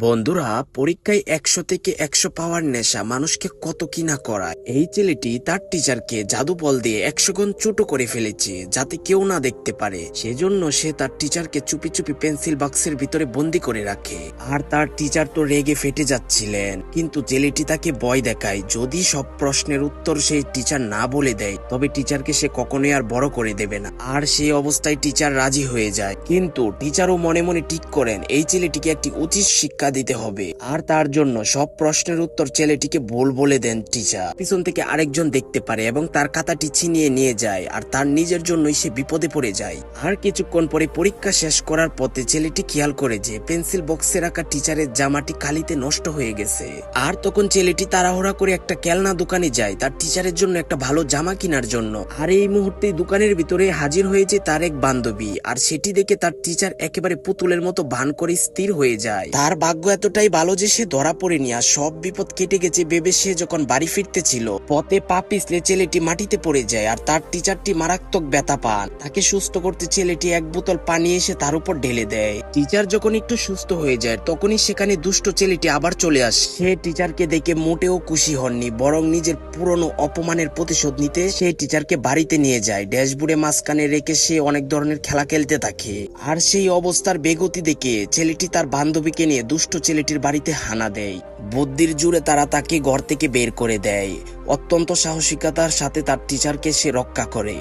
বন্ধুরা, পরীক্ষায় ১০০ থেকে ১০০ পাওয়ার নেশা মানুষকে কত কিনা করায়। এই ছেলেটি তার টিচারকে জাদু বল দিয়ে ১০০ গুণ ছোট করে ফেলেছে, যাতে কেউ না দেখতে পারে। সেজন্য সে তার টিচারকে চুপি চুপি পেন্সিল বাক্সের ভিতরে বন্দি করে রাখে। আর তার টিচার তো রেগে ফেটে যাচ্ছিলেন, কিন্তু ছেলেটি তাকে ভয় দেখায় যদি সব প্রশ্নের উত্তর সেই টিচার না বলে দেয়, তবে টিচারকে সে কখনোই আর বড় করে দেবে না। আর সেই অবস্থায় টিচার রাজি হয়ে যায়, কিন্তু টিচারও মনে মনে ঠিক করেন এই ছেলেটিকে একটি উচিত শিক্ষা দিতে হবে। আর তার জন্য সব প্রশ্নের উত্তর ছেলেটিকে ভুল বলে দেন টিচার। পিছন থেকে আরেকজন দেখতে পারে এবং তার খাতাটি ছিনিয়ে নিয়ে যায়, আর তার নিজের জন্যই সে বিপদে পড়ে যায়। আর কিছুক্ষণ পরে পরীক্ষা শেষ করার পথে ছেলেটি খেয়াল করে যে পেন্সিল বক্সে রাখা টিচারের জামাটি কালিতে নষ্ট হয়ে গেছে। আর তখন ছেলেটি তাড়াহুড়া করে একটা খেলনা দোকানে যায় তার টিচারের জন্য একটা ভালো জামা কেনার জন্য। আর এই মুহূর্তে দোকানের ভিতরে হাজির হয়েছে তার এক বান্ধবী, আর সেটি দেখে তার টিচার একেবারে পুতুলের মতো ভান করে স্থির হয়ে যায়। তার ভাগ্য এতটাই ভালো যে সে ধরা পড়েনি, আর সব বিপদ কেটে গেছে ভেবে সে যখন বাড়ি ফিরতেছিল পথে পা পিছলে ছেলেটি মাটিতে পড়ে যায়, আর তার টিচারটি মারাত্মক ব্যথা পান। তাকে সুস্থ করতে ছেলেটি এক বোতল পানি এসে তার উপর ঢেলে দেয়। টিচার যখন একটু সুস্থ হয়ে যায় তখনই সেখানে দুষ্ট ছেলেটি আবার চলে আসে। সে টিচারকে দেখে মোটেও খুশি হননি, বরং নিজের পুরনো অপমানের প্রতিশোধ নিতে সেই টিচারকে বাড়িতে নিয়ে যায়। ড্যাশবোর্ডে মাঝখানে রেখে সে অনেক ধরনের খেলা খেলতে থাকে। আর সেই অবস্থার বেগতি দেখে ছেলেটি তার বান্ধবীকে নিয়ে দুষ্ট ছেলেটির বাড়িতে হানা দেয়। বুদ্ধির জোরে তারা তাকে ঘর থেকে বের করে দেয়। অত্যন্ত সাহসিকতার সাথে তার টিচারকে সে রক্ষা করে।